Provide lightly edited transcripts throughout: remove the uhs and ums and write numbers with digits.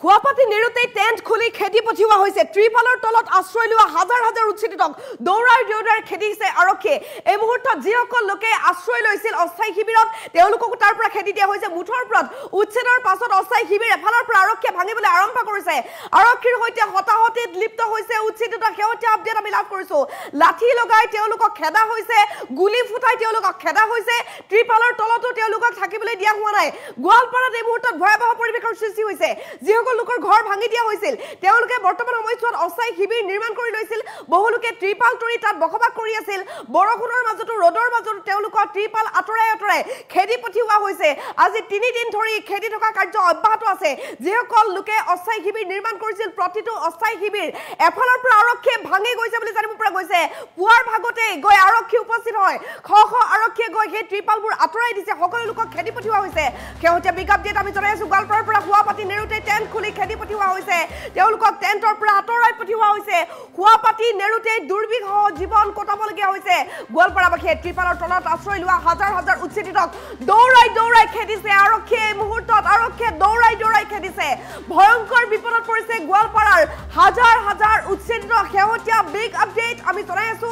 খুৱাপাতি নেৰুতেই tent খুলি খেদি পঠিওৱা হৈছে ত্ৰিপালৰ তলত আশ্ৰয় লোৱা হাজাৰ হাজাৰ উচ্ছেদিতক দৌৰাই দৌৰাই খেদিছে আৰক্ষীয়ে এই মুহূৰ্তত যিসকল লোকে আশ্ৰয় লৈছিল অস্থায়ী শিবিৰত তেওঁলোকক তাৰ পৰা খেদি দিয়া হৈছে মুঠৰ ওপৰত উচ্ছেদৰ পাছত অস্থায়ী শিবিৰ এফালৰ পৰা আৰক্ষীয়ে ভাঙিবলৈ আৰম্ভ কৰিছে আৰক্ষীৰ সৈতে হতাহতিত লিপ্ত হৈছে উচ্ছেদিত শেহতীয়া আপডেট আমি লাভ কৰিছো লাঠি লগাই তেওঁলোকক খেদা হৈছে গুলি ফুটাই তেওঁলোকক খেদা হৈছে ত্ৰিপালৰ তলতো তেওঁলোকক থাকিবলৈ দিয়া হোৱা নাই গোৱালপাৰাত এই মুহূৰ্তত ভয়াবহ পৰিৱেশৰ সৃষ্টি হৈছে যিসকল লোকৰ ঘৰ ভাঙি দিয়া হৈছিল তেওঁলোকে বৰ্তমান সময়ছোৱাত অস্থায়ী শিবিৰ নিৰ্মাণ কৰি লৈছিল বহু লোকে ত্ৰিপাল তৰি তাত বসবাস কৰি আছিল বৰষুণৰ মাজতো ৰ'দৰ মাজতো তেওঁলোকৰ ত্ৰিপাল আঁতৰাই আঁতৰাই খেদি পঠিওৱা হৈছে আজি 3 দিন ধৰি খেদি থকা কাৰ্য অব্যাহত আছে যিসকল লোকে অস্থায়ী শিবিৰ নিৰ্মাণ কৰিছিল প্ৰতিটো অস্থায়ী শিবিৰ এফালৰ পৰা আৰক্ষীয়ে ভাঙি গৈছে বুলি জানিব পৰা গৈছে পুৱাৰ ভাগতে গৈ আৰক্ষী উপস্থিত হয় খ আৰক্ষীয়ে গৈ সেই ত্ৰিপালবোৰ আঁতৰাই দিছে সকলো লোকক খেদি পঠিওৱা হৈছে শেহতীয়া বিগ আপডেট আমি জনাই আছো গোৱালপাৰাৰ পৰা খুৱাপাতি নেৰুতে টেন্ট খুলি খেদি পঠিওৱা হৈছে তেওঁলোকক টেন্টৰ পৰা আঁতৰাই পঠিওৱা হৈছে খুৱাপাতি নেৰুতে দুৰ্বিষহ জীৱন কটাবলগীয়া হৈছে গোৱালপাৰাবাসীয়ে ত্ৰিপালৰ তলত আশ্ৰয় লোৱা হাজাৰ হাজাৰ উচ্ছেদিতক দৌৰাই দৌৰাই খেদিছে আৰক্ষীয়ে এই মুহূৰ্তত আৰক্ষীয়ে দৌৰাই দৌৰাই খেদিছে ভয়ংকৰ বিপদত পৰিছে গোৱালপাৰাৰ হাজাৰ হাজাৰ উচ্ছেদিত শেহতীয়া বিগ আপডেট আমি জনাই আছো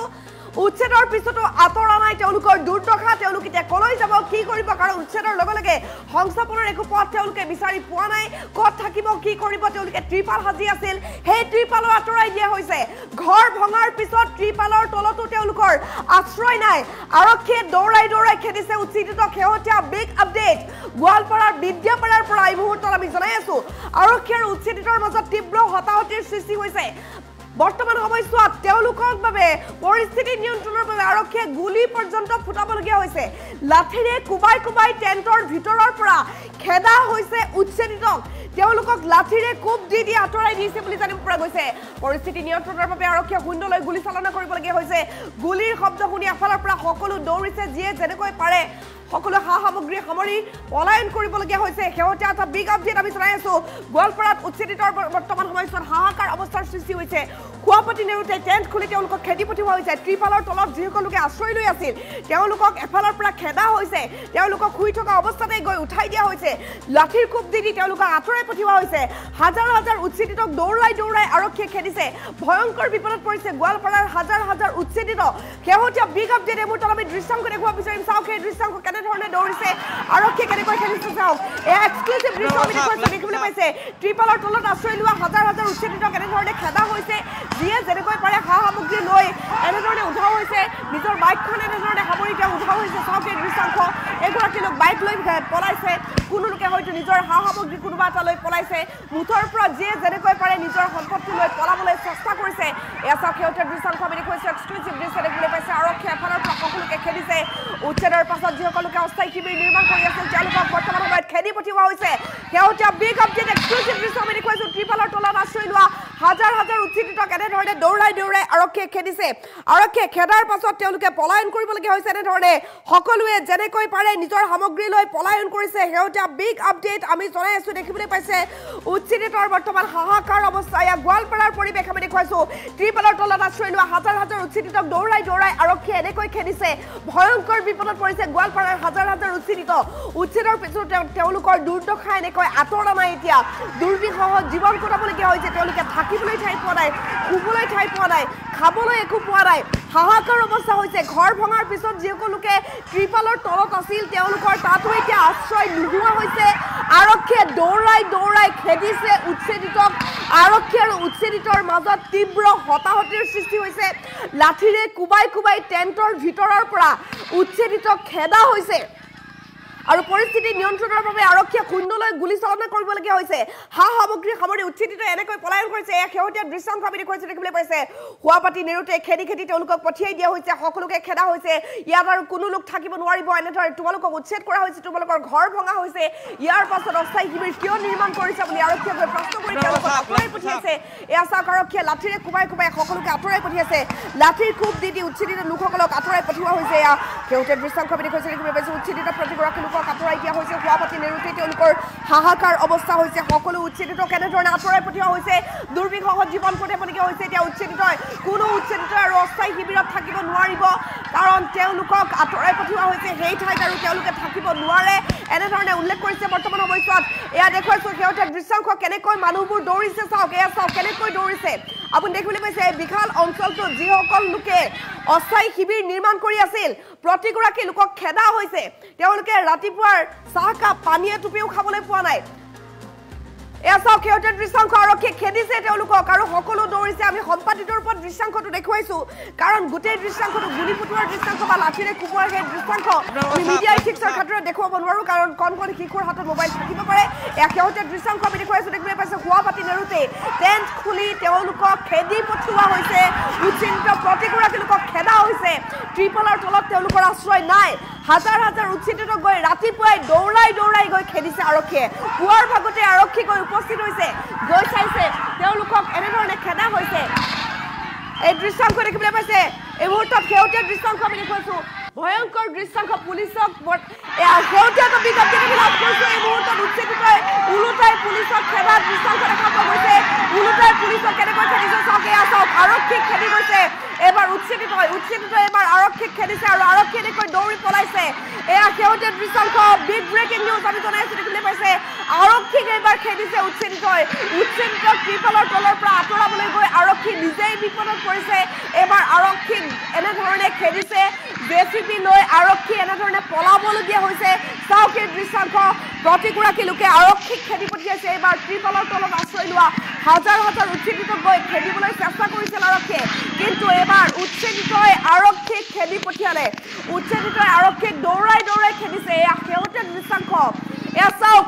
উচ্ছেদৰ পিছতো আঁতৰা নাই তেওঁলোকৰ দুৰ্দশা তেওঁলোক এতিয়া কলৈ যাব কি কৰিব কাৰণ উচ্ছেদৰ লগে লগে সংস্থাপনৰ একো পথ তেওঁলোকে বিচাৰি পোৱা নাই ক'ত থাকিব কি কৰিব তেওঁলোকে ত্ৰিপাল সাজি আছিল সেই ত্ৰিপালৰ আঁতৰাই দিয়া হৈছে ঘৰ ভঙাৰ পিছত ত্ৰিপালৰ তলতো তেওঁলোকৰ আশ্ৰয় নাই আৰক্ষীয়ে দৌৰাই দৌৰাই খেদিছে উচ্ছেদিত শেহতীয়া বিগ আপডেট গোৱালপাৰাৰ বিদ্যাপাৰাৰ পৰা এই মুহূৰ্তত আমি জনাই আছো আৰক্ষী আৰু উচ্ছেদিতৰ মাজত তীব্ৰ হতাহতিৰ সৃষ্টি হৈছে বৰ্তমান সময়ছোৱাত তেওঁলোকৰ বাবে পৰিস্থিতি নিয়ন্ত্ৰণৰ বাবে আৰক্ষীয়ে গুলি পৰ্যন্ত ফুটাবলগীয়া হৈছে লাঠিৰে কুবাই কুবাই টেন্টৰ ভিতৰৰ পৰা খেদা হৈছে উচ্ছেদিতক তেওঁলোকক লাঠিৰে কোব দি দি আঁতৰাই দিছে বুলি জানিব পৰা গৈছে পৰিস্থিতি নিয়ন্ত্ৰণৰ বাবে আৰক্ষীয়ে শূন্যলৈ গুলি চালনা কৰিবলগীয়া হৈছে গুলিৰ শব্দ শুনি এফালৰ পৰা সকলো দৌৰিছে যিয়ে যেনেকৈ পাৰে সকলো সামগ্ৰী সামৰি পলায়ন কৰিবলগীয়া হৈছে শেহতীয়া এটা বিগ আপডেট আমি জনাই আছো গোৱালপাৰাত উচ্ছেদিতৰ বৰ্তমান সময়ছোৱাত হাহাকাৰ অৱস্থাৰ সৃষ্টি হৈছে খুৱাপাতি নেৰুতে টেন্ট খুলি তেওঁলোকক খেদি পঠিওৱা হৈছে ত্ৰিপালৰ তলত যিসকল লোকে আশ্ৰয় লৈ আছিল তেওঁলোকক এফালৰ পৰা খেদা হৈছে তেওঁলোকক শুই থকা অৱস্থাতে গৈ উঠাই দিয়া হৈছে লাঠিৰ কোব দি দি তেওঁলোকক আঁতৰাই পঠিওৱা হৈছে হাজাৰ হাজাৰ উচ্ছেদিতক দৌৰাই দৌৰাই আৰক্ষীয়ে খেদিছে ভয়ংকৰ বিপদত পৰিছে গোৱালপাৰাৰ হাজাৰ হাজাৰ উচ্ছেদিত শেহতীয়া বিগ আপডেট এই মুহূৰ্তত আমি দৃশ্যাংশ দেখুৱাব বিচাৰিম চাওক সেই দৃশ্যাংশ কেনেধৰণে দৌৰিছে আৰক্ষীয়ে কেনেকৈ খেলিছে চাওক এই এক্সক্লুচিভ দৃশ্য আমি দেখিবলৈ পাইছে ত্ৰিপালৰ তলত আশ্ৰয় লোৱা হাজাৰ হাজাৰ উচ্ছেদিতক কেনেধৰণে খেদা হৈছে যিয়ে যেনেকৈ পাৰে সামগ্ৰী লৈ এনেধৰণে উঠাও হৈছে নিজৰ বাইকখন এনেধৰণে সামৰি তেওঁ উঠাও হৈছে চাওক এই দৃশ্যাংশ এগৰাকী লোক বাইক লৈ পলাইছে কোনো লোকে হয়তো নিজৰ সামগ্ৰী কোনোবা এটা লৈ পলাইছে মুঠৰ পৰা যিয়ে যেনেকৈ পাৰে নিজৰ সম্পত্তি লৈ পলাবলৈ চেষ্টা কৰিছে এয়া চাওক শেহতীয়া দৃশ্যাংশ আমি দেখুৱাইছো এক্সক্লুচিভ দৃশ্য দেখিবলৈ পাইছে আৰক্ষীয়ে এফালৰ পৰা সকলোকে খেদিছে উচ্ছেদৰ পাছত যিসকল লোকে অস্থায়ী শিবিৰ নিৰ্মাণ কৰি আছিল তেওঁলোকক বৰ্তমান সময়ত খেদি পঠিওৱা হৈছে শেহতীয়া বিগ আপডেট এক্সক্লুচিভ দৃশ্য আমি দেখুৱাইছো ত্ৰিপালৰ তলত আশ্ৰয় লোৱা হাজাৰ হাজাৰ উচ্ছেদিতক এনেধৰণে দৌৰাই দৌৰাই আৰক্ষীয়ে খেদিছে আৰক্ষীয়ে খেদাৰ পাছত তেওঁলোকে পলায়ন কৰিবলগীয়া হৈছে এনেধৰণে সকলোৱে যেনেকৈ পাৰে নিজৰ সামগ্ৰী লৈ পলায়ন কৰিছে শেহতীয়া বিগ আপডেট আমি জনাই আছো দেখিবলৈ পাইছে উচ্ছেদিতৰ বৰ্তমান হাহাকাৰ অৱস্থা এয়া গোৱালপাৰাৰ পৰিৱেশ আমি দেখুৱাইছো ত্ৰিপালৰ তলত আশ্ৰয় লোৱা হাজাৰ হাজাৰ উচ্ছেদিতক দৌৰাই দৌৰাই আৰক্ষীয়ে এনেকৈ খেদিছে ভয়ংকৰ বিপদত পৰিছে গোৱালপাৰাৰ হাজাৰ হাজাৰ উচ্ছেদিত উচ্ছেদৰ পিছত তেওঁলোকৰ দুৰ্দশা এনেকৈ আঁতৰা নাই এতিয়া দুৰ্বিষহ জীৱন কটাবলগীয়া হৈছে তেওঁলোকে থাকিবলৈ ঠাই পোৱা নাই শুবলৈ ঠাই পোৱা নাই খাবলৈ একো পোৱা নাই হাহাকাৰ অৱস্থা হৈছে ঘৰ ভঙাৰ পিছত যিসকল লোকে ত্ৰিপালৰ তলত আছিল তেওঁলোকৰ তাতো এতিয়া আশ্ৰয় নোহোৱা হৈছে আৰক্ষীয়ে দৌৰাই দৌৰাই খেদিছে উচ্ছেদিতক আৰক্ষী আৰু উচ্ছেদিতৰ মাজত তীব্ৰ হতাহতিৰ সৃষ্টি হৈছে লাঠিৰে কুবাই কুবাই টেন্টৰ ভিতৰৰ পৰা উচ্ছেদিতক খেদা হৈছে আৰু পৰিস্থিতি নিয়ন্ত্ৰণৰ বাবে আৰক্ষীয়ে শূন্যলৈ গুলি চালনা কৰিবলগীয়া হৈছে সামগ্ৰী সামৰি উচ্ছেদিত এনেকৈ পলায়ন কৰিছে এয়া শেহতীয়া দৃশ্যাংশ আমি দেখুৱাইছো দেখিবলৈ পাইছে খুৱাপাতি নেৰুতে খেদি খেদি তেওঁলোকক পঠিয়াই দিয়া হৈছে সকলোকে খেদা হৈছে ইয়াত আৰু কোনো লোক থাকিব নোৱাৰিব এনেধৰণে তোমালোকক উচ্ছেদ কৰা হৈছে তোমালোকৰ ঘৰ ভঙা হৈছে ইয়াৰ পাছত অস্থায়ী শিবিৰ কিয় নিৰ্মাণ কৰিছে বুলি আৰক্ষীয়ে প্ৰশ্ন কৰি তেওঁলোকক আঁতৰাই পঠিয়াইছে এয়া চাওক আৰক্ষীয়ে লাঠিৰে কুবাই কুবাই সকলোকে আঁতৰাই পঠিয়াইছে লাঠিৰ কোব দি দি উচ্ছেদিত লোকসকলক আঁতৰাই পঠিওৱা হৈছে এয়া শেহতীয়া দৃশ্যাংশ আমি দেখুৱাইছো দেখিবলৈ পাইছো উচ্ছেদিত প্ৰতিগৰাকী দৃশ্যাংকক আঁতৰাই দিয়া হৈছে শুৱাপাতি নেৰুতে তেওঁলোকৰ হাহাকাৰ অৱস্থা হৈছে সকলো উচ্ছেদিত কেনেধৰণে আঁতৰাই পঠিওৱা হৈছে দুৰ্বিষহত জীৱন কটাবলগীয়া হৈছে এতিয়া উচ্ছেদিত কোনো উচ্ছেদিত আৰু অস্থায়ী শিবিৰত থাকিব নোৱাৰিব কাৰণ তেওঁলোকক আঁতৰাই পঠিওৱা হৈছে সেই ঠাইত আৰু তেওঁলোকে থাকিব নোৱাৰে এনেধৰণে উল্লেখ কৰিছে বৰ্তমান সময়ছোৱাত এয়া দেখুৱাইছো সেউজীয়া দৃশ্যাংশ কেনেকৈ মানুহবোৰ দৌৰিছে চাওক এয়া চাওক কেনেকৈ দৌৰিছে আপুনি দেখিবলৈ পাইছে বিশাল অঞ্চলটো যিসকল লোকে অস্থায়ী শিবিৰ নিৰ্মাণ কৰি আছিল প্ৰতিগৰাকী লোকক খেদা হৈছে তেওঁলোকে ৰাতিপুৱাৰ চাহকাপ পানীয়ে টুপিও খাবলৈ পোৱা নাই এয়া চাওক সেউজীয়া দৃশ্যাংশ আৰক্ষীয়ে খেদিছে তেওঁলোকক আৰু সকলো দৌৰিছে আমি সম্পাদিতৰ ওপৰত দৃশ্যাংশটো দেখুৱাইছো কাৰণ গোটেই দৃশ্যাংশটো গুলি ফুটোৱাৰ দৃশ্যাংশ বা লাঠিৰে কোবোৱাৰ সেই দৃশ্যাংশ আমি মিডিয়া এথিক্সৰ ক্ষেত্ৰত দেখুৱাব নোৱাৰো কাৰণ কণ কণ শিশুৰ হাতত মোবাইল থাকিব পাৰে এয়া সেউজীয়া দৃশ্যাংশ আমি দেখুৱাইছো দেখিবলৈ পাইছে শুৱাপাতি নেৰুতে টেণ্ট খুলি তেওঁলোকক খেদি পঠিওৱা হৈছে উচ্ছেদিত প্ৰতিগৰাকী লোকক খেদা হৈছে ত্ৰিপলৰ তলত তেওঁলোকৰ আশ্ৰয় নাই হাজাৰ হাজাৰ উচ্ছেদিত গৈ ৰাতিপুৱাই দৌৰাই দৌৰাই গৈ খেদিছে আৰক্ষীয়ে পুৱাৰ ভাগতে আৰক্ষী গৈ উপস্থিত হৈছে গৈ চাইছে তেওঁলোকক এনেধৰণে খেদা হৈছে এই দৃশ্যাংশ দেখিবলৈ পাইছে এই মুহূৰ্তত সেউজীয়া দৃশ্যাংশ আমি দেখুৱাইছো ভয়ংকৰ দৃশ্যাংশ পুলিচক সেউজীয়া বিজ্ঞপ্তি লাভ কৰিছো এই মুহূৰ্তত উচ্ছেদিত ওলোটাই পুলিচক খেদা দৃশ্যাংশ দেখা পোৱা গৈছে ওলোটাই পুলিচক কেনেকৈ খেদিছে চাওক এয়া চাওক আৰক্ষীক খেদি গৈছে এবাৰ উচ্ছেদিত এবাৰ আৰক্ষীক খেদিছে আৰু আৰক্ষী এনেকৈ দৌৰি পলাইছে এয়া সেউজীয়া দৃশ্যাংশ বিগ ব্ৰেকিং নিউজ আমি জনাইছো দেখিবলৈ পাইছে আৰক্ষীক এবাৰ খেদিছে উচ্ছেদিত ত্ৰিপলৰ তলৰ পৰা আঁতৰাবলৈ গৈ আৰক্ষী নিজেই বিপদত পৰিছে এবাৰ আৰক্ষীক এনেধৰণে খেদিছে জেচিবি লৈ আৰক্ষী এনেধৰণে পলাবলগীয়া হৈছে চাওক এই দৃশ্যাংশ প্ৰতিগৰাকী লোকে আৰক্ষীক খেদি পঠিয়াইছে এবাৰ ত্ৰিপলৰ তলত আশ্ৰয় লোৱা হাজাৰ হাজাৰ উচ্ছেদিত গৈ খেদিবলৈ চেষ্টা কৰিছিল আৰক্ষীয়ে কিন্তু এবাৰ উচ্ছেদিতই আৰক্ষীক খেদি পঠিয়ালে উচ্ছেদিতই আৰক্ষীক দৌৰাই দৌৰাই খেদিছে এয়া সেউজীয়া দৃশ্যাংশ এয়া চাওক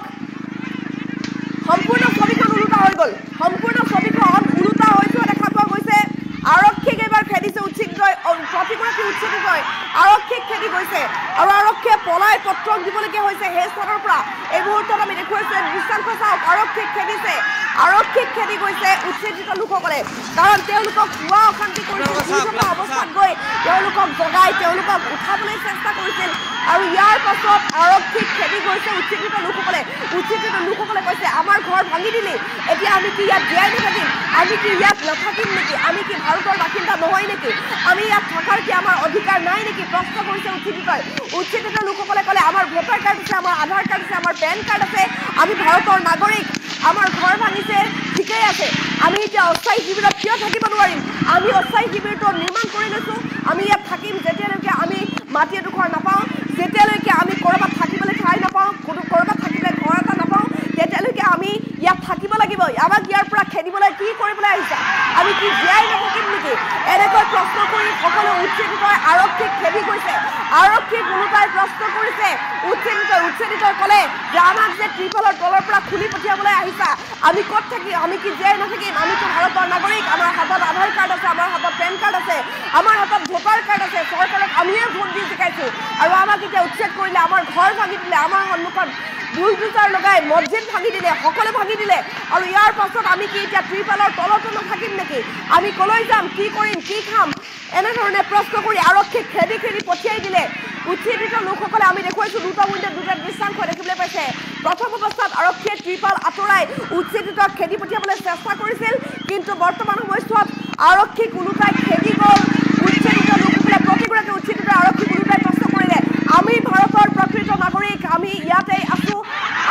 সম্পূৰ্ণ ছবিখন ওলোটা হৈ গ'ল সম্পূৰ্ণ ছবিখন ওলোটা হৈ যোৱা দেখা পোৱা গৈছে আৰক্ষীক এবাৰ খেদিছে উচ্ছেদিতই প্ৰতিগৰাকী উচ্ছেদিতই আৰক্ষীক খেদি গৈছে আৰু আৰক্ষীয়ে পলাই পত্ৰক দিবলগীয়া হৈছে সেই স্থানৰ পৰা এই মুহূৰ্তত আমি দেখুৱাইছো দৃশ্যাংশ চাওক আৰক্ষীক খেদিছে আৰক্ষীক খেদি গৈছে উচ্ছেদিত লোকসকলে কাৰণ তেওঁলোকক খোৱা অশান্তি কৰিছিল অৱস্থাত গৈ তেওঁলোকক জগাই তেওঁলোকক উঠাবলৈ চেষ্টা কৰিছিল আৰু ইয়াৰ পাছত আৰক্ষীক খেদি গৈছে উচ্ছেদিত লোকসকলে কৈছে আমাৰ ঘৰ ভাঙি দিলি এতিয়া আমি কি ইয়াত জীয়াই নাথাকিম আমি কি ইয়াত নাথাকিম নেকি আমি কি ভাৰতৰ বাসিন্দা নহয় নেকি আমি ইয়াত থকাৰ কি আমাৰ অধিকাৰ নাই নেকি প্ৰশ্ন কৰিছে উচ্ছেদিত লোকসকলে ক'লে আমাৰ ভোটাৰ কাৰ্ড আছে আমাৰ আধাৰ কাৰ্ড আছে আমাৰ পেন কাৰ্ড আছে আমি ভাৰতৰ নাগৰিক আমাৰ ঘৰ ভাঙিছে ঠিকেই আছে আমি এতিয়া অস্থায়ী শিবিৰত কিয় থাকিব নোৱাৰিম আমি অস্থায়ী শিবিৰটো নিৰ্মাণ কৰি লৈছোঁ আমি ইয়াত থাকিম যেতিয়ালৈকে আমি মাটি এডোখৰ নাপাওঁ যেতিয়ালৈকে আমি ক'ৰবাত থাকিবলৈ ঠাই নাপাওঁ ক'ৰবাত থাকিবলৈ ঘৰ এটা নাপাওঁ তেতিয়ালৈকে আমি ইয়াত থাকিব লাগিব আমাক ইয়াৰ পৰা খেদিবলৈ কি কৰিবলৈ আহিছা আমি কি জীয়াই নাথাকিম নেকি এনেকৈ প্ৰশ্ন কৰি সকলো উচ্ছেদিতই আৰক্ষীক খেদি গৈছে আৰক্ষীক ওলোটাই প্ৰশ্ন কৰিছে উচ্ছেদিতই ক'লে যে আমাক যে ত্ৰিপলৰ তলৰ পৰা খুলি পঠিয়াবলৈ আহিছা আমি ক'ত থাকিম আমি কি জীয়াই নাথাকিম আমিতো ভাৰতৰ নাগৰিক আমাৰ হাতত আধাৰ কাৰ্ড আছে আমাৰ হাতত পেন কাৰ্ড আছে আমাৰ হাতত ভোটাৰ কাৰ্ড আছে চৰকাৰক আমিয়ে ভোট দি জিকাইছোঁ আৰু আমাক এতিয়া উচ্ছেদ কৰিলে আমাৰ ঘৰ ভাঙি দিলে আমাৰ সন্মুখত বুলডোজাৰ লগাই মছজিদ ভাঙি দিলে সকলো ভাঙি দিলে আৰু ইয়াৰ পাছত আমি কি এতিয়া ত্ৰিপলৰ তলতো নাথাকিম নেকি আমি ক'লৈ যাম কি কৰিম কি খাম এনেধৰণে প্ৰশ্ন কৰি আৰক্ষীক খেদি খেদি পঠিয়াই দিলে উচ্ছেদিত লোকসকলে আমি দেখুৱাইছোঁ দুটা দৃশ্যাংশ দেখিবলৈ পাইছে প্ৰথম অৱস্থাত আৰক্ষীয়ে ত্ৰিপাল আঁতৰাই উচ্ছেদিতক খেদি পঠিয়াবলৈ চেষ্টা কৰিছিল কিন্তু বৰ্তমান সময়ছোৱাত আৰক্ষীক ওলোটাই খেদি গ'ল উচ্ছেদিত লোকসকলে প্ৰতিগৰাকী উচ্ছেদিত আৰক্ষীক ওলোটাই প্ৰশ্ন কৰিলে আমি ভাৰতৰ প্ৰকৃত নাগৰিক আমি ইয়াতে আছোঁ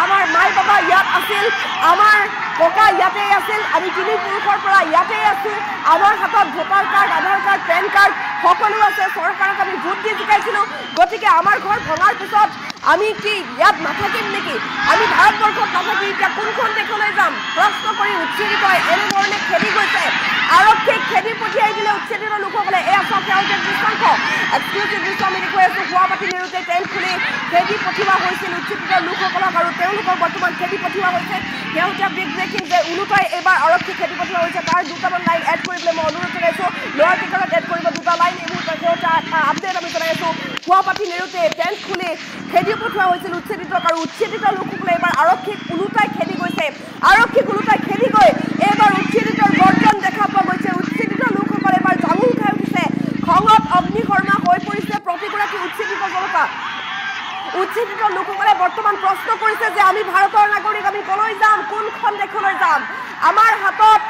আমাৰ মাই বাবা ইয়াত আছিল আমাৰ ককা ইয়াতে আছিল আমি তিনি পুৰুষৰ পৰা ইয়াতে আছোঁ আমাৰ হাতত ভোটাৰ কাৰ্ড আধাৰ কাৰ্ড পেন কাৰ্ড সকলো আছে চৰকাৰক আমি ভোট দি জিকাইছিলোঁ গতিকে আমাৰ ঘৰ ভঙাৰ পিছত আমি কি ইয়াত নাথাকিম নেকি আমি ভাৰতবৰ্ষত নাথাকি এতিয়া কোনখন দেশলৈ যাম প্ৰশ্ন কৰি উচ্ছেদিতই এনেধৰণে খেদি গৈছে আৰক্ষীক খেদি পঠিয়াই দিলে উচ্ছেদিত লোকসকলে এয়া চাওক সেউজীয়া দৃশ্যাংশ এক্সক্লুচিভ দৃশ্য আমি দেখুৱাইছো শুৱাপাতি নেৰুতে টেণ্ট খুলি খেদি পঠিওৱা হৈছিল উচ্ছেদিত লোকসকলক আৰু তেওঁলোকক বৰ্তমান খেদি পঠিওৱা হৈছে সেউজীয়া বিগ ব্ৰেকিং যে ওলোটাই এইবাৰ আৰক্ষী খেদি পঠিওৱা হৈছে তাৰ দুটামান লাইন এড কৰিবলৈ মই অনুৰোধ জনাইছোঁ লোৱাৰ টিকাৰত এড কৰিব দুটা লাইন এইবোৰ সেউজীয়া আপডেট আমি জনাইছোঁ শুৱাপাতি নেৰুতে টেণ্ট খুলি খেদি পঠিওৱা হৈছিল উচ্ছেদিতক আৰু উচ্ছেদিত লোকসকলে এইবাৰ আৰক্ষীক ওলোটাই খেদি গৈছে আৰক্ষীক ওলোটাই খেদি গৈ এইবাৰ উচ্ছেদিতৰ গৰ্জন দেখা পোৱা গৈছে উচ্ছেদিত লোকসকলে এইবাৰ জাঙুল খাই উঠিছে খঙত অগ্নিশৰ্মা হৈ পৰিছে প্ৰতিগৰাকী উচ্ছেদিত জনতা উচ্ছেদিত লোকসকলে বৰ্তমান প্ৰশ্ন কৰিছে যে আমি ভাৰতৰ নাগৰিক, আমি কলৈ যাম, কোনখন দেশলৈ যাম। আমাৰ হাতত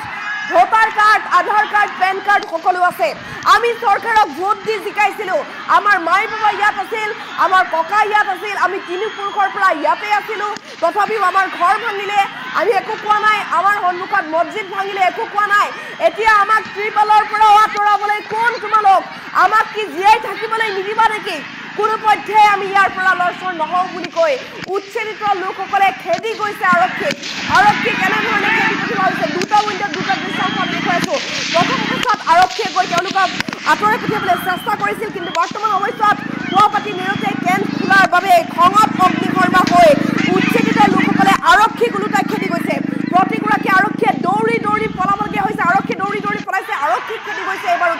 ভোটাৰ কাৰ্ড, আধাৰ কাৰ্ড, পেন কাৰ্ড সকলো আছে। আমি চৰকাৰক ভোট দি জিকাইছিলোঁ। আমাৰ মাই বাবা ইয়াত আছিল, আমাৰ ককা ইয়াত আছিল, আমি তিনি পুৰুষৰ পৰা ইয়াতে আছিলোঁ। তথাপিও আমাৰ ঘৰ ভাঙিলে, আমি একো কোৱা নাই। আমাৰ সন্মুখত মছজিদ ভাঙিলে, একো কোৱা নাই। এতিয়া আমাক ত্ৰিপালৰ পৰা আঁতৰাবলৈ কোন তোমালোক? আমাক কি জীয়াই থাকিবলৈ নিদিবা নেকি? কোনো পধ্যে আমি ইয়াৰ পৰা লৰচৰ নহওঁ বুলি কৈ উচ্ছেদিত লোকসকলে খেদি গৈছে আৰক্ষীক এনেধৰণে খেদি পঠিওৱা হৈছে। দুটা উইণ্ডত দুটা দৃশ্যাংশ আমি দেখুৱাইছোঁ। প্ৰথম অৱস্থাত আৰক্ষীয়ে গৈ তেওঁলোকক আঁতৰাই পঠিয়াবলৈ চেষ্টা কৰিছিল, কিন্তু বৰ্তমান সময়ছোৱাত পুৱাপাতি মেৰতে কেন্দ্ৰ খোলাৰ বাবে খঙত অগ্নিশৰ্মা হৈ উচ্ছেদিত লোকসকলে আৰক্ষীক ওলোটাই খেদি গৈছে। প্ৰতিগৰাকী আৰক্ষীয়ে দৌৰি দৌৰি পলাবলগীয়া হৈছে। আৰক্ষী দৌৰি দৌৰি পলাইছে, আৰক্ষীক খেদি গৈছে। এইবাৰ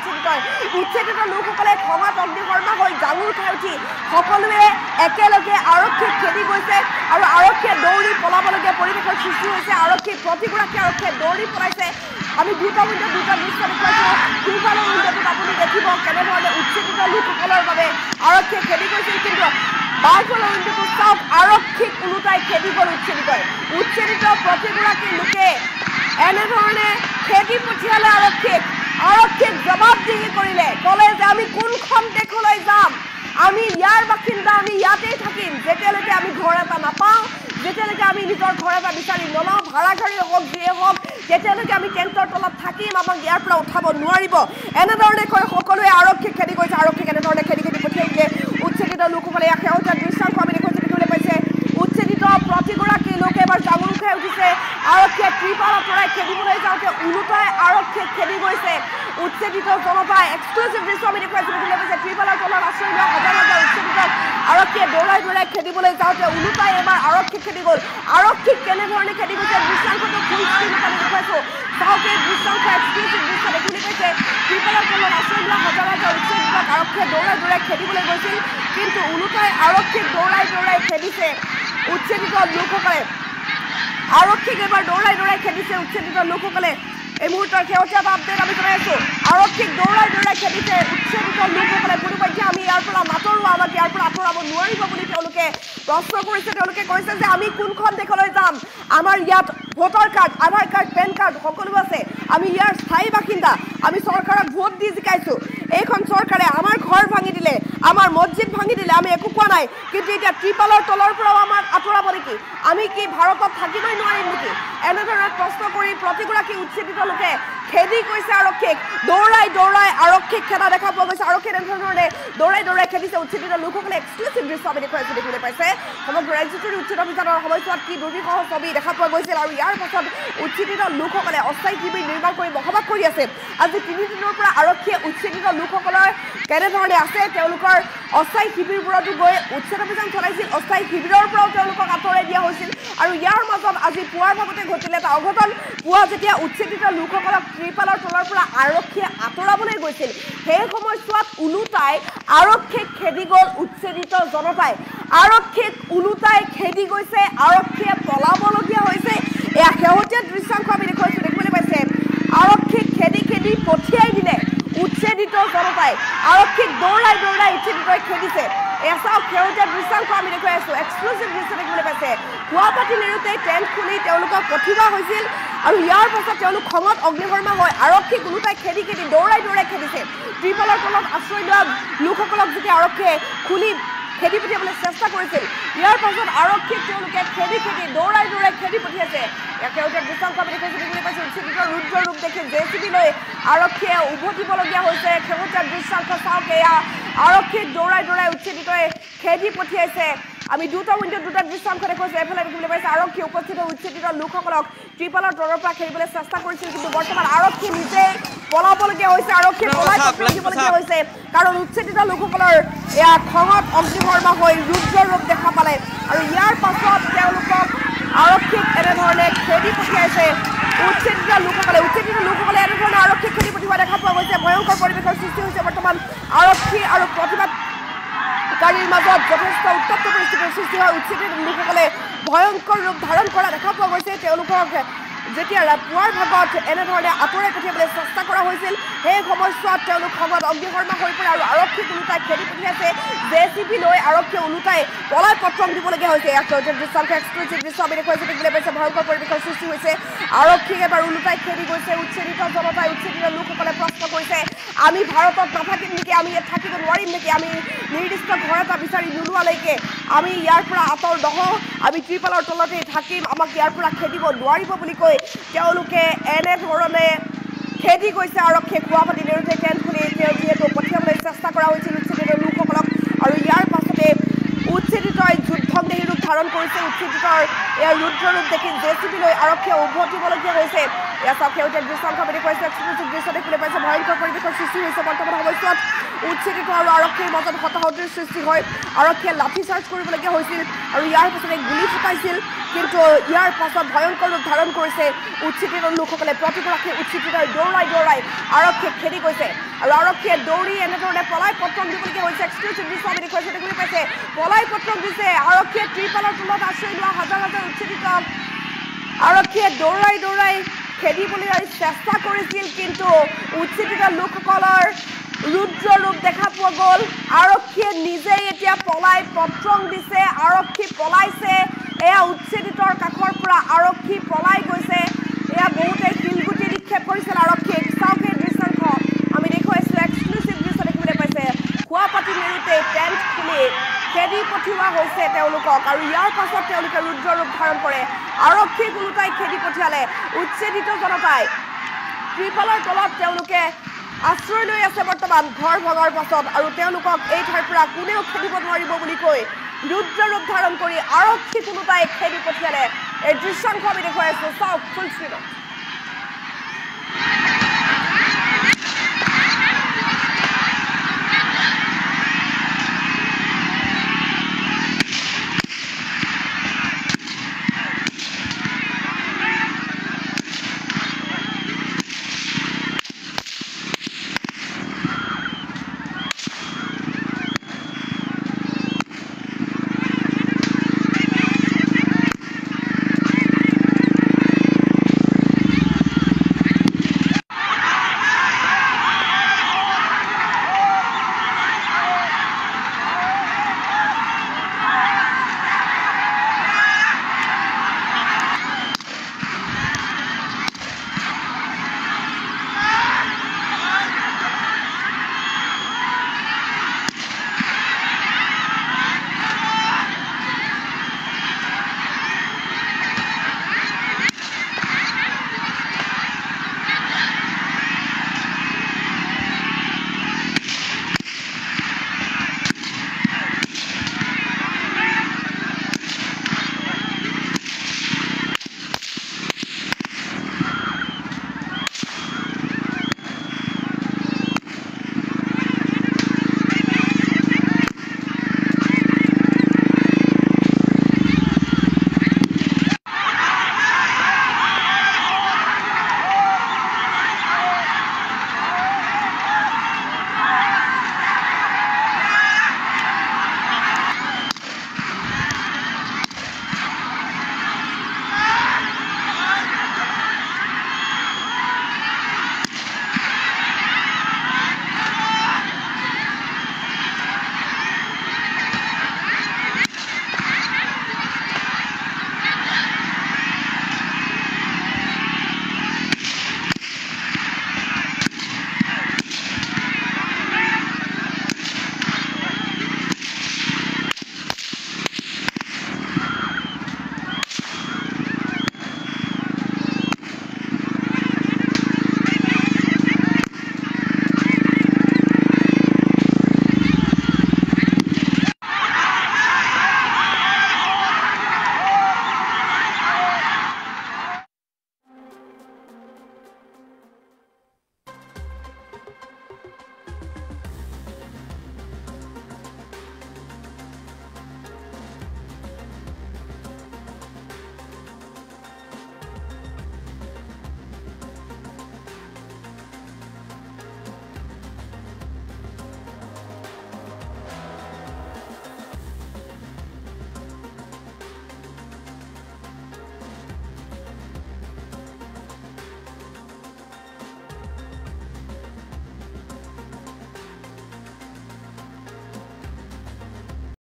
উচ্ছেদিত লোকসকলে খঙত অগ্নিশৰ্মা হৈ জাঙুৰ খাই উঠি সকলোৱে একেলগে আৰক্ষীক খেদি গৈছে আৰু আৰক্ষীয়ে দৌৰি পলাবলগীয়া পৰিৱেশৰ সৃষ্টি হৈছে। প্ৰতিগৰাকী আৰক্ষীয়ে দৌৰি পলাইছে। আমি দুটা উইণ্ডত দুটা দৃশ্য দেখুৱাইছোঁ। সোঁফালৰ উইণ্ডটোত আপুনি দেখিব কেনেধৰণে উচ্ছেদিত লোকসকলৰ বাবে আৰক্ষীয়ে খেদি গৈছিল, কিন্তু বাওঁফালৰ উইণ্ডটোত চাওক, আৰক্ষীক ওলোটাই খেদি গ'ল উচ্ছেদিত প্ৰতিগৰাকী লোকে এনেধৰণে খেদি পঠিয়ালে আৰক্ষীক জবাবদিহি কৰিলে, ক'লে যে আমি কোনখন দেশলৈ যাম, আমি ইয়াৰ বাসিন্দা, আমি ইয়াতেই থাকিম যেতিয়ালৈকে আমি ঘৰ এটা নাপাওঁ, যেতিয়ালৈকে আমি নিজৰ ঘৰ এটা বিচাৰি নলওঁ, ভাড়াঘাৰী হওক যিয়ে হওক, যেতিয়ালৈকে আমি টেণ্টৰ তলত থাকিম, আমাক ইয়াৰ পৰা উঠাব নোৱাৰিব। এনেধৰণে কৈ সকলোৱে আৰক্ষীক খেদি গৈছে। আৰক্ষীক এনেধৰণে খেদি পঠিয়াই দিয়ে উচ্ছেদিত লোকসকলে। সেউজীয়া দৃশ্যাংশ আমি দেখিবলৈ পাইছে। উচ্ছেদিত প্ৰতিগৰাকী লোকে এবাৰ জাঙুৰ খাই উঠিছে। আৰক্ষীয়ে ত্ৰিপাল আঁতৰাই খেদিবলৈ যাওঁতে ওলোটাই আৰক্ষীক খেদি গৈছে উচ্ছেদিত জনতাই। এক্সক্লুচিভ দৃশ্য আমি দেখিবলৈ পাইছে। ত্ৰিপালৰ তলত আশ্ৰয় লোৱা হাজাৰ হাজাৰ উচ্ছেদিতক আৰক্ষীয়ে দৌৰাই দৌৰাই খেদিবলৈ যাওঁতে ওলোটাই এবাৰ আৰক্ষীক খেদি গ'ল। আৰক্ষীক কেনেধৰণে খেদি গৈছে দৃশ্যাংশটো ফুল স্ক্ৰীণত আমি দেখুৱাইছোঁ। চাওক, এই দৃশ্যাংশ এক্সক্লুচিভ দৃশ্য দেখিবলৈ পাইছে। ত্ৰিপালৰ তলত আশ্ৰয় লোৱা হাজাৰ হাজাৰ উচ্ছেদিতক আৰক্ষীয়ে দৌৰাই দৌৰাই খেদিবলৈ গৈছিল, কিন্তু ওলোটাই আৰক্ষীক দৌৰাই দৌৰাই খেদিছে উচ্ছেদিত লোকসকলে। আৰক্ষীক এবাৰ দৌৰাই দৌৰাই খেদিছে উচ্ছেদিত লোকসকলে। এই মুহূৰ্তৰ শেহতীয়া আপডেট আমি জনাই আছোঁ। আৰক্ষীক দৌৰাই দৌৰাই খেদিছে উচ্ছেদিত লোকসকলে। কোনোপধ্যে আমি ইয়াৰ পৰা নাতৰোঁ, আমাক ইয়াৰ পৰা আঁতৰাব নোৱাৰিব বুলি তেওঁলোকে প্ৰশ্ন কৰিছে। তেওঁলোকে কৈছে যে আমি কোনখন দেশলৈ যাম, আমাৰ ইয়াত ভোটাৰ কাৰ্ড, আধাৰ কাৰ্ড, পেন কাৰ্ড সকলো আছে, আমি ইয়াৰ স্থায়ী বাসিন্দা, আমি চৰকাৰক ভোট দি জিকাইছোঁ। এইখন চৰকাৰে আমাৰ ঘৰ ভাঙি দিলে, আমাৰ মছজিদ ভাঙি দিলে, আমি একো কোৱা নাই, কিন্তু এতিয়া ত্ৰিপালৰ তলৰ পৰাও আমাক আঁতৰাব নেকি? আমি কি ভাৰতত থাকিবই নোৱাৰিম নেকি? এনেধৰণে প্ৰশ্ন কৰি প্ৰতিগৰাকী উচ্ছেদিত লোকে খেদি গৈছে আৰক্ষীক। দৌৰাই দৌৰাই আৰক্ষীক খেদা দেখা পোৱা গৈছে। আৰক্ষীয়ে এনেধৰণে দৌৰাই দৌৰাই খেদিছে উচ্ছেদিত লোকসকলে। এক্সক্লুচিভ দৃশ্য আমি দেখুৱাইছোঁ, দেখিবলৈ পাইছে। সমগ্ৰ ৰাজ্যজুৰি উচ্ছেদ অভিযানৰ সময়ছোৱাত কি দুৰ্বিষহ ছবি দেখা পোৱা গৈছিল, আৰু ইয়াৰ পাছত উচ্ছেদিত লোকসকলে অস্থায়ী শিবিৰ নিৰ্মাণ কৰি বসবাস কৰি আছে। আজি 3 দিনৰ পৰা আৰক্ষীয়ে উচ্ছেদিত লোকসকলৰ কেনেধৰণে আছে তেওঁলোকৰ অস্থায়ী শিবিৰবোৰতো গৈ উচ্ছেদ অভিযান চলাইছিল। অস্থায়ী শিবিৰৰ পৰাও তেওঁলোকক আঁতৰাই দিয়া হৈছিল। আৰু ইয়াৰ মাজত আজি পুৱাৰ ভাগতে ঘটিলে এটা অঘটন। পুৱা যেতিয়া উচ্ছেদিত লোকসকলক ত্ৰিপালৰ তলৰ পৰা আৰক্ষীয়ে আঁতৰাবলৈ গৈছিল, সেই সময়ছোৱাত ওলোটাই আৰক্ষীক খেদি গ'ল উচ্ছেদিত জনতাই। আৰক্ষীক ওলোটাই খেদি গৈছে, আৰক্ষীয়ে পলাবলগীয়া হৈছে। এয়া শেহতীয়া দৃশ্যাংশ আমি দেখুৱাইছোঁ, দেখিবলৈ পাইছে। আৰক্ষীক খেদি খেদি পঠিয়াই দিলে উচ্ছেদিত জনতাই। আৰক্ষীক দৌৰাই দৌৰাই উচ্ছেদিতই খেদিছে। এয়া চাওক, সেউজীয়া দৃশ্যাংশ আমি দেখুৱাই আছোঁ। এক্সক্লুচিভ দৃশ্য দেখিবলৈ পাইছে। পুৱাপাতি মেৰোতে টেণ্ট খুলি তেওঁলোকক পঠিওৱা হৈছিল, আৰু ইয়াৰ পাছত তেওঁলোক খঙত অগ্নিশৰ্মা হৈ আৰক্ষীক ওলোটাই খেদি খেদি দৌৰাই দৌৰাই খেদিছে। ত্ৰিপালৰ তলত আশ্ৰয় লোৱা লোকসকলক যেতিয়া আৰক্ষীয়ে খুলি খেদি পঠিয়াবলৈ চেষ্টা কৰিছিল, ইয়াৰ পাছত আৰক্ষীক তেওঁলোকে খেদি খেদি দৌৰাই দৌৰাই খেদি পঠিয়াইছে। সেউজীয়া দৃশ্যাংশ আমি দেখিবলৈ পাইছোঁ। উচ্ছেদিত ৰুদ্ৰ ৰূপ দেখি JCB লৈ আৰক্ষীয়ে উভতিবলগীয়া হৈছে। সেউজীয়া দৃশ্যাংশ চাওক, এয়া আৰক্ষীক দৌৰাই দৌৰাই উচ্ছেদিতই খেদি পঠিয়াইছে। আমি দুটা উইণ্ডত দুটা দৃশ্যাংশ দেখুৱাইছোঁ। এফালে দেখিবলৈ পাইছে আৰক্ষীয়ে উপস্থিত উচ্ছেদিত লোকসকলক ত্ৰিপালৰ তলৰ পৰা খেদিবলৈ চেষ্টা কৰিছিল, কিন্তু বৰ্তমান আৰক্ষী নিজে পলাবলগীয়া হৈছে। আৰক্ষীয়ে পলাই দিবলগীয়া হৈছে, কাৰণ উচ্ছেদিত লোকসকলৰ এয়া খঙত অগ্নিশৰ্মা হৈ ৰুদ্ৰ ৰূপ দেখা পালে, আৰু ইয়াৰ পাছত তেওঁলোকক আৰক্ষীক এনেধৰণে খেদি পঠিয়াইছে উচ্ছেদিত লোকসকলে। এনেধৰণে আৰক্ষীক খেদি পঠিওৱা দেখা পোৱা গৈছে। ভয়ংকৰ পৰিৱেশৰ সৃষ্টি হৈছে বৰ্তমান আৰক্ষী আৰু প্ৰতিবাদকাৰীৰ মাজত যথেষ্ট উত্তপ্ত পৰিস্থিতিৰ সৃষ্টি হয়। উচ্ছেদিত লোকসকলে ভয়ংকৰ ৰূপ ধাৰণ কৰা দেখা পোৱা গৈছে। তেওঁলোকক যেতিয়া পুৱাৰ ভাগত এনেধৰণে আঁতৰাই পঠিয়াবলৈ চেষ্টা কৰা হৈছিল সেই সময়ছোৱাত তেওঁলোক খঙত অগ্নিশৰ্মা হৈ পৰে আৰু আৰক্ষীক ওলোটাই খেদি পঠিয়াইছে জেচিবি লৈ আৰক্ষীয়ে ওলোটাই পলাই পত্ৰং দিবলগীয়া হৈছে ইয়াক দৃশ্যাংশ এক্সক্লুচিভ দৃশ্য আমি দেখুৱাইছোঁ দেখিবলৈ পাইছে ভয়ংকৰ পৰিৱেশৰ সৃষ্টি হৈছে আৰক্ষীক এবাৰ ওলোটাই খেদি গৈছে উচ্ছেদিত জনতাই উচ্ছেদিত লোকসকলে প্ৰশ্ন কৰিছে আমি ভাৰতত নাথাকিম নেকি আমি ইয়াত থাকিব নোৱাৰিম নেকি আমি নিৰ্দিষ্ট ঘৰ এটা বিচাৰি নোলোৱালৈকে আমি ইয়াৰ পৰা আঁতৰ নহওঁ আমি ত্ৰিপালৰ তলতে থাকিম আমাক ইয়াৰ পৰা খেদিব নোৱাৰিব বুলি কৈ তেওঁলোকে এনেধৰণে খেদি গৈছে আৰক্ষীয়ে খোৱা পাতি নেৰোঁতে টেণ্ট খুলি তেওঁ যিহেতু পঠিয়াবলৈ চেষ্টা কৰা হৈছিল উচ্ছেদিত লোকসকলক আৰু ইয়াৰ পাছতে উচ্ছেদিতই যুদ্ধংদেহী ৰূপ ধাৰণ কৰিছে উচ্ছেদিতৰ ইয়াৰ ৰুদ্ৰৰূপ দেখি জেচিবি লৈ আৰক্ষীয়ে উভতিবলগীয়া হৈছে এয়া চাওক সেউজীয়া দৃশ্যাংশ আমি দেখুৱাইছোঁ এক্সক্লুচিভ দৃশ্য দেখিবলৈ পাইছে ভয়ংকৰ পৰিৱেশৰ সৃষ্টি হৈছে বৰ্তমান সময়ছোৱাত উচ্ছেদিত আৰু আৰক্ষীৰ মাজত হতাহতিৰ সৃষ্টি হয় আৰক্ষীয়ে লাঠি চাৰ্জ কৰিবলগীয়া হৈছিল আৰু ইয়াৰ পাছতে গুলী ফুটাইছিল কিন্তু ইয়াৰ পাছত ভয়ংকৰ ৰূপ ধাৰণ কৰিছে উচ্ছেদিত লোকসকলে প্ৰতিগৰাকী উচ্ছেদিতই দৌৰাই আৰক্ষীক খেদি গৈছে আৰু আৰক্ষীয়ে দৌৰি এনেধৰণে পলাই পত্ৰং দিবলগীয়া হৈছে এক্সক্লুচিভ দৃশ্য আমি দেখুৱাইছোঁ দেখিবলৈ পাইছে পলাই পত্ৰং দিছে আৰক্ষীয়ে ত্ৰিপালৰ তলত আশ্ৰয় লোৱা হাজাৰ হাজাৰ উচ্ছেদিত আৰক্ষীয়ে দৌৰাই খেদিবলৈ চেষ্টা কৰিছিল কিন্তু উচ্ছেদিত লোকসকলৰ ৰুদ্ৰ ৰূপ দেখা পোৱা গ'ল আৰক্ষীয়ে নিজেই এতিয়া পলাই পত্ৰং দিছে আৰক্ষী পলাইছে এয়া উচ্ছেদিতৰ কাষৰ পৰা আৰক্ষী পলাই গৈছে এয়া বহুতে শিলগুটি নিক্ষেপ কৰিছিল আৰক্ষীক চাওক এই দৃশ্যাংশ আমি দেখুৱাইছোঁ এক্সক্লুচিভ দৃশ্য দেখিবলৈ পাইছে খোৱা পাতি মেলোঁতে টেণ্ট খুলি খেদি পঠিওৱা হৈছে তেওঁলোকক আৰু ইয়াৰ পাছত তেওঁলোকে ৰুদ্ৰ ৰূপ ধাৰণ কৰে আৰক্ষীক ওলোটাই খেদি পঠিয়ালে উচ্ছেদিত জনতাই ত্ৰিপালৰ তলত তেওঁলোকে আশ্ৰয় লৈ আছে বৰ্তমান ঘৰ ভঙাৰ পাছত আৰু তেওঁলোকক এই ঠাইৰ পৰা কোনেও খেদিব নোৱাৰিব বুলি কৈ ৰুদ্ৰ ৰূপ ধাৰণ কৰি আৰক্ষীক ওলোটাই খেদি পঠিয়ালে এই দৃশ্যাংশ আমি দেখুৱাই আছোঁ চাওক ফুল স্ক্ৰীণত